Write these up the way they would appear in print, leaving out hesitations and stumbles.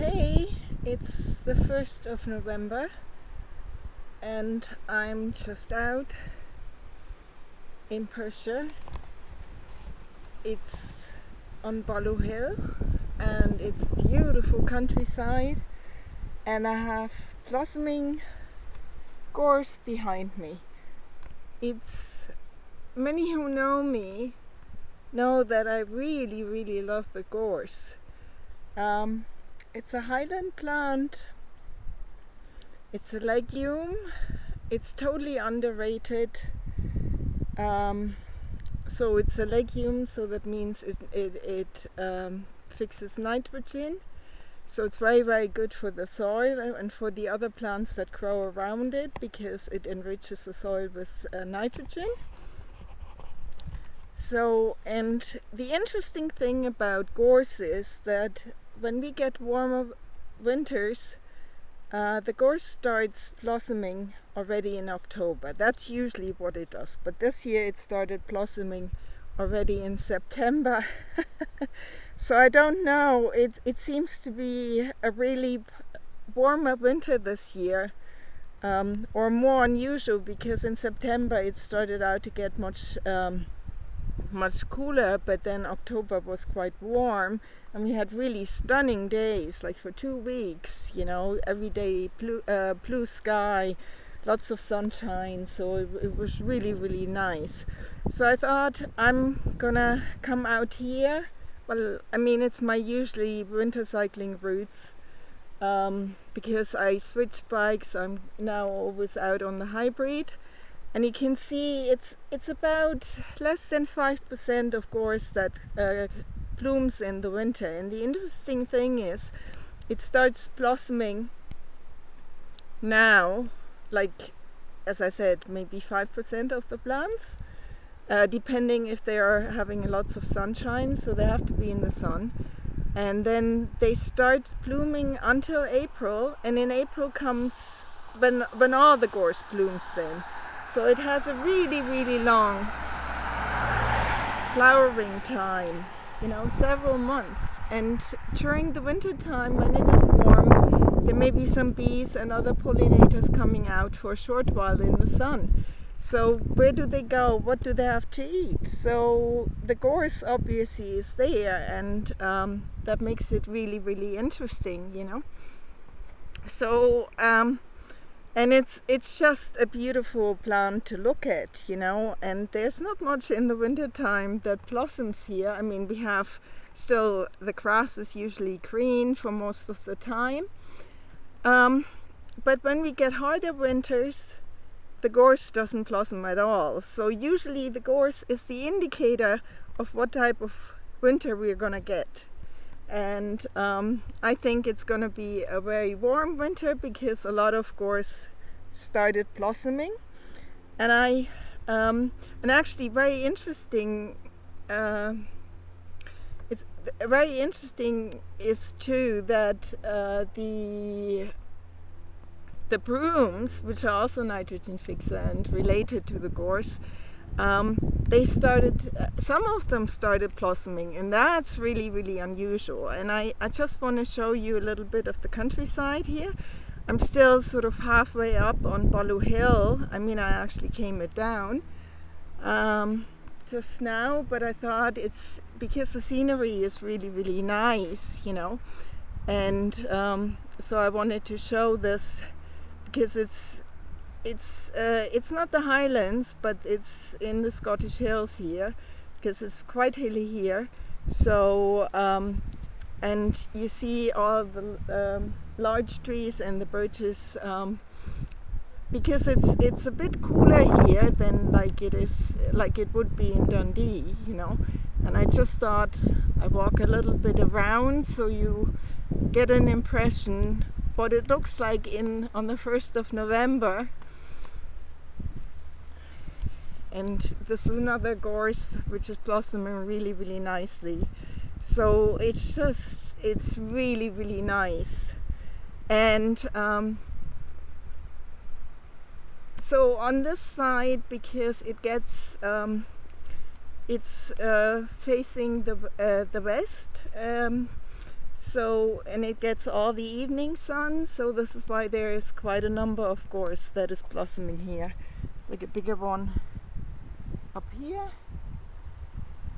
Okay, it's the 1st of November and I'm just out in Persia. It's on Balu Hill and it's beautiful countryside, and I have blossoming gorse behind me. It's many who know me know that I really love the gorse. It's a highland plant. It's a legume. It's totally underrated. So it's a legume, so that means it fixes nitrogen. So it's very good for the soil and for the other plants that grow around it, because it enriches the soil with nitrogen. So, and the interesting thing about gorse is that when we get warmer winters, the gorse starts blossoming already in October. That's usually what it does. But this year it started blossoming already in September. So I don't know. It seems to be a really warmer winter this year, or more unusual, because in September it started out to get much cooler, but then October was quite warm and we had really stunning days, like for 2 weeks, every day blue sky, lots of sunshine, so it was really nice. So I thought I'm gonna come out here. Well, I mean, it's my usually winter cycling routes, because I switch bikes. I'm now always out on the hybrid. And you can see it's about less than 5% of gorse that blooms in the winter. And the interesting thing is, it starts blossoming now, like, as I said, maybe 5% of the plants, depending if they are having lots of sunshine, so they have to be in the sun. And then they start blooming until April, and in April comes when all the gorse blooms then. So it has a really long flowering time, several months. And during the winter time, when it is warm, there may be some bees and other pollinators coming out for a short while in the sun. So where do they go? What do they have to eat? So the gorse obviously is there, and that makes it really interesting, So and it's just a beautiful plant to look at, and there's not much in the winter time that blossoms here. I mean, we have still, the grass is usually green for most of the time, but when we get harder winters, the gorse doesn't blossom at all. So usually the gorse is the indicator of what type of winter we're gonna get. And I think it's going to be a very warm winter, because a lot of gorse started blossoming. And and actually very interesting. It's very interesting is too that the brooms, which are also nitrogen fixer and related to the gorse, they started, some of them started blossoming, and that's really unusual. And I just want to show you a little bit of the countryside here. I'm still sort of halfway up on Balu Hill. I mean, I actually came it down just now, but I thought it's because the scenery is really nice, and so I wanted to show this, because it's not the Highlands, but it's in the Scottish Hills here, because it's quite hilly here. So and you see all the large trees and the birches, because it's a bit cooler here than like it would be in Dundee, And I just thought I'd walk a little bit around so you get an impression what it looks like on the 1st of November. And this is another gorse which is blossoming really nicely. So it's really nice. And so on this side, because it gets it's facing the west, So, and it gets all the evening sun, so this is why there is quite a number of gorse that is blossoming here, like a bigger one up here.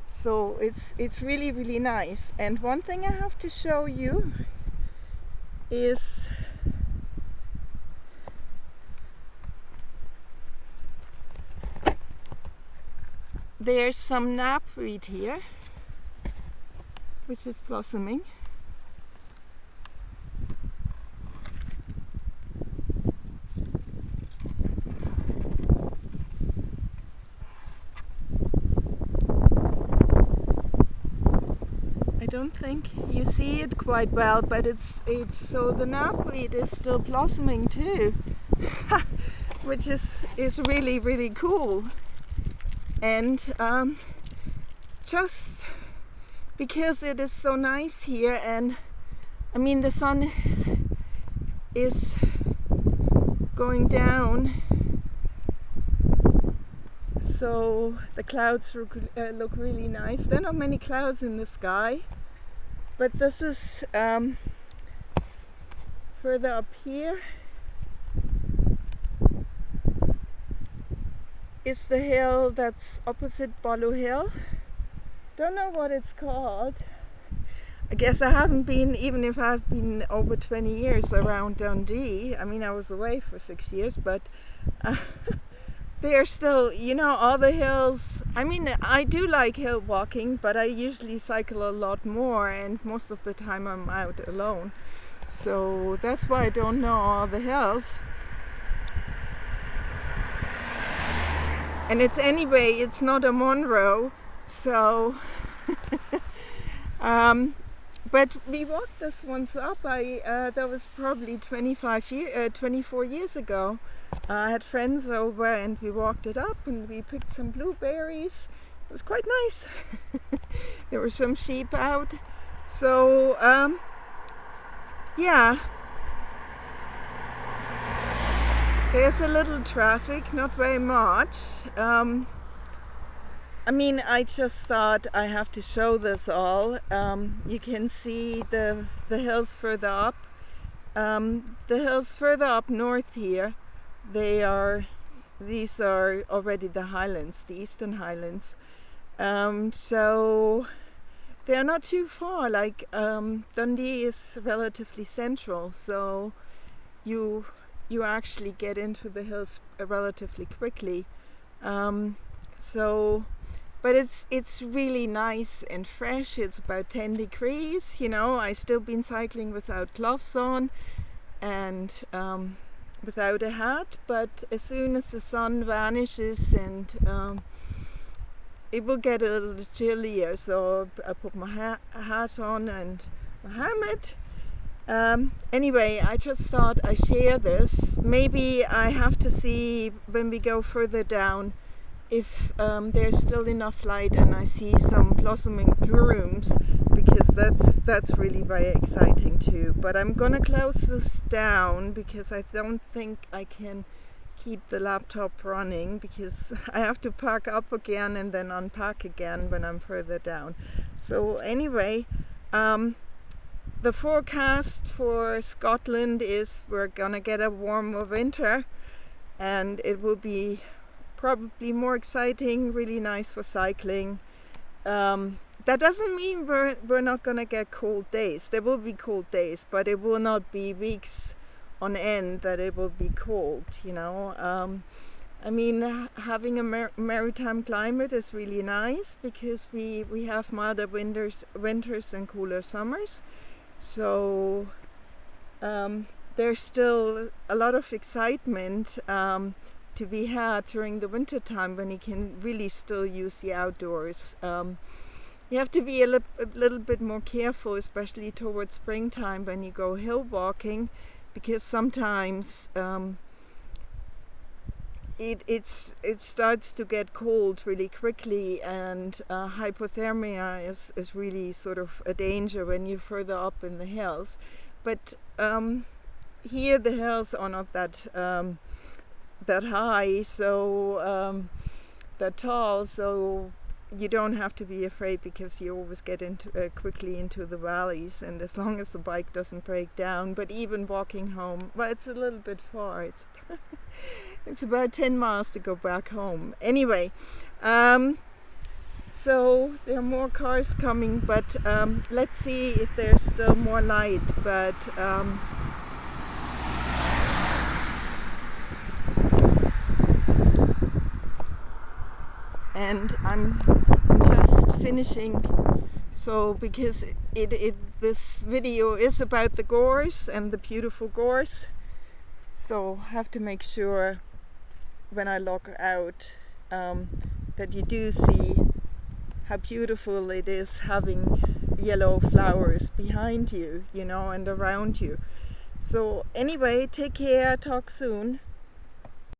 So it's really, really nice. And one thing I have to show you is there's some knapweed here, which is blossoming. I don't think you see it quite well, but it's so the knapweed is still blossoming too, which is really, really cool. And just because it is so nice here, and I mean the sun is going down, so the clouds look really nice. There are not many clouds in the sky, but this is further up here is the hill that's opposite Bolu Hill. Don't know what it's called. I guess I haven't been, even if I've been over 20 years around Dundee. I mean, I was away for 6 years, but they're still, you know, all the hills. I mean, I do like hill walking, but I usually cycle a lot more, and most of the time I'm out alone. So that's why I don't know all the hills. And it's not a Monroe, so but we walked this once up. That was probably 24 years ago. I had friends over and we walked it up and we picked some blueberries. It was quite nice. There were some sheep out. So yeah, there's a little traffic, not very much. I mean, I just thought I have to show this all. You can see the hills further up. The hills further up north here, these are already the Highlands, the Eastern Highlands. So they're not too far. Like Dundee is relatively central, so you actually get into the hills relatively quickly. But it's really nice and fresh. It's about 10 degrees, you know. I still been cycling without gloves on and without a hat, but as soon as the sun vanishes and it will get a little chillier, so I put my hat on and my helmet. Anyway, I just thought I'd share this. Maybe I have to see when we go further down if there's still enough light and I see some blossoming blooms, because that's really very exciting too. But I'm gonna close this down because I don't think I can keep the laptop running, because I have to pack up again and then unpack again when I'm further down. So anyway, the forecast for Scotland is we're gonna get a warmer winter, and it will be probably more exciting, really nice for cycling. That doesn't mean we're not gonna get cold days. There will be cold days, but it will not be weeks on end that it will be cold, you know. I mean, having a maritime climate is really nice because we have milder winters and cooler summers. So there's still a lot of excitement to be had during the winter time when you can really still use the outdoors. You have to be a little bit more careful, especially towards springtime when you go hill walking, because sometimes it starts to get cold really quickly, and hypothermia is really sort of a danger when you're further up in the hills. But here the hills are not that high, so that tall, so you don't have to be afraid, because you always get into quickly into the valleys, and as long as the bike doesn't break down. But even walking home, well, it's a little bit far. It's about 10 miles to go back home. Anyway, so there are more cars coming, but let's see if there's still more light. But and I'm just finishing, so because this video is about the gorse and the beautiful gorse, so I have to make sure when I log out that you do see how beautiful it is having yellow flowers behind you, you know, and around you. So anyway, take care, talk soon.